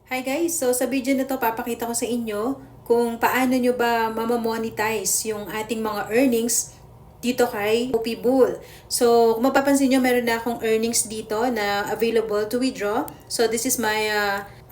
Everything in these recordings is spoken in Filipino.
Hi guys! So sa video na to papakita ko sa inyo kung paano nyo ba mamamonetize yung ating mga earnings dito kay OP Bull. So kung mapapansin nyo, meron na akong earnings dito na available to withdraw. So this is my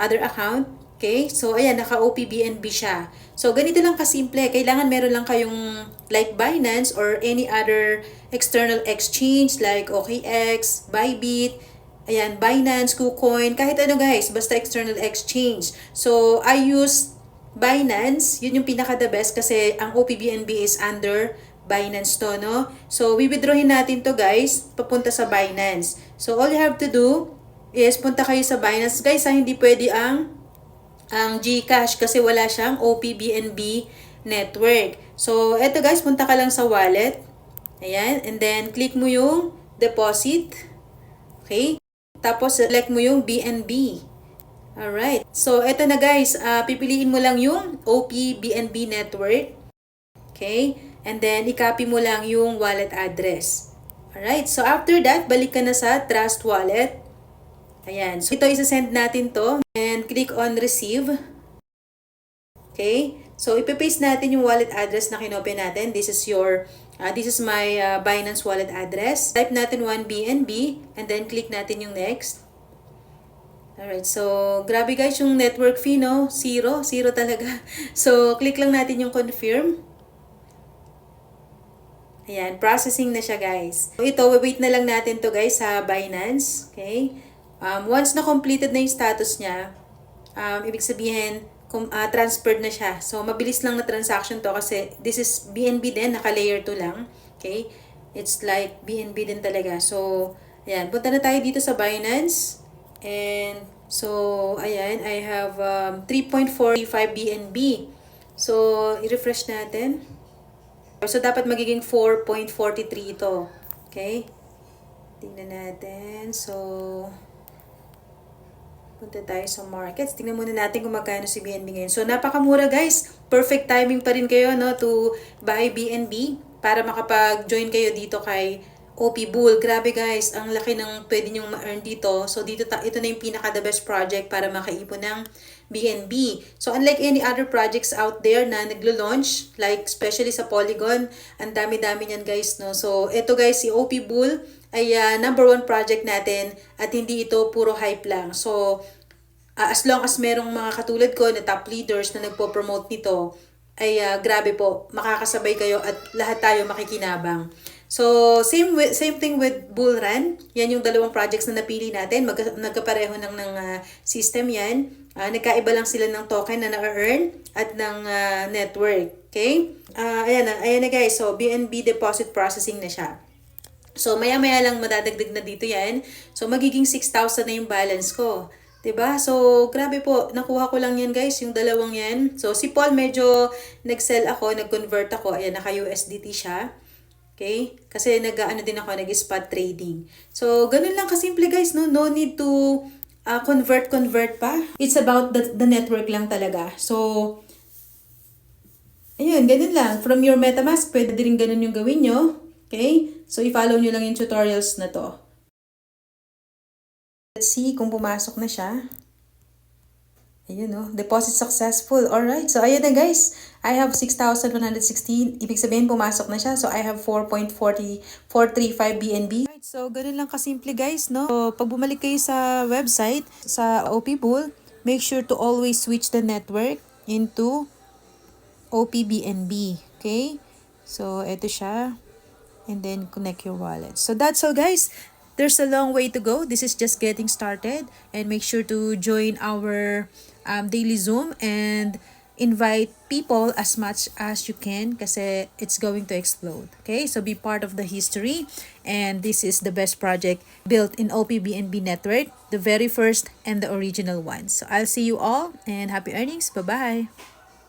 other account. Okay? So ayan, naka OPBNB siya. So ganito lang kasimple. Kailangan meron lang kayong like Binance or any other external exchange like OKX, Bybit, ayan, Binance, KuCoin, kahit ano guys, basta external exchange. So, I use Binance, yun yung pinaka-the best kasi ang OPBNB is under Binance to, no? So, withdrawin natin to guys, papunta sa Binance. So, all you have to do is punta kayo sa Binance. Guys, hindi pwede ang GCash kasi wala siyang OPBNB network. So, eto guys, punta ka lang sa wallet. Ayan, and then click mo yung deposit. Okay? Tapos, select mo yung BNB. Alright. So, eto na guys. Pipiliin mo lang yung OPBNB network. Okay? And then, i-copy mo lang yung wallet address. Alright. So, after that, balik ka na sa Trust Wallet. Ayan. So, ito isa-send natin to. And click on Receive. Okay? So, ipipaste natin yung wallet address na kinopya natin. This is my Binance wallet address. Type natin 1BNB and then click natin yung next. Alright, so grabe guys yung network fee, no? Zero talaga. So, click lang natin yung confirm. Ayan, processing na siya guys. So, ito, wait na lang natin to guys sa Binance. Okay? Once na completed na yung status niya, ibig sabihin, transferred na siya. So, mabilis lang na transaction to kasi this is BNB din, naka-layer 2 lang. Okay? It's like BNB din talaga. So, ayan. Punta na tayo dito sa Binance. And, so, ayan. I have 3.45 BNB. So, i-refresh natin. So, dapat magiging 4.43 ito. Okay? Tingnan natin. So, punta tayo sa markets. Tingnan muna natin kung magkano si BNB ngayon. So, napakamura guys. Perfect timing pa rin kayo, no, to buy BNB para makapag-join kayo dito kay OP Bull. Grabe guys, ang laki ng pwede nyong ma-earn dito. So, ito na yung pinaka-the best project para makaipon ng BNB. So, unlike any other projects out there na naglo-launch, like especially sa Polygon, ang dami-dami niyan guys, no. So, ito guys, si OP Bull ay number 1 project natin at hindi ito puro hype lang. So, as long as merong mga katulad ko na top leaders na nagpo-promote nito, ay grabe po, makakasabay kayo at lahat tayo makikinabang. So, same thing with Bull Run. Yan yung dalawang projects na napili natin. Nagkapareho ng system yan. Nagkaiba lang sila ng token na na-earn at ng network. Okay? Ayan na guys. So, BNB deposit processing na siya. So, maya-maya lang madadagdag na dito yan. So, magiging 6,000 na yung balance ko. 'Di ba? So, grabe po. Nakuha ko lang yan guys, yung dalawang yan. So, si Paul medyo nag-sell ako, nag-convert ako. Ayan, naka-USDT siya. Okay? Kasi nag-spot trading. So, ganun lang kasimple guys, no? No need to convert pa. It's about the network lang talaga. So, ayun, ganun lang. From your MetaMask, pwede rin ganun yung gawin nyo. Okay? So, i-follow nyo lang yung tutorials na to. Let's see kung pumasok na siya. Ayun, no? Deposit successful. Alright. So, ayun na guys. I have 6,116. Ibig sabihin, pumasok na siya. So, I have 4.435 BNB. Alright. So, ganun lang kasimple guys, no? So, pag bumalik kayo sa website, sa OP Bull, make sure to always switch the network into OPBNB. Okay? So, eto siya. And then connect your wallet. So that's all guys. There's a long way to go. This is just getting started. And make sure to join our daily Zoom and invite people as much as you can kasi it's going to explode. Okay, so be part of the history. And this is the best project built in OPBNB network, the very first and the original one. So I'll see you all and happy earnings. Bye-bye.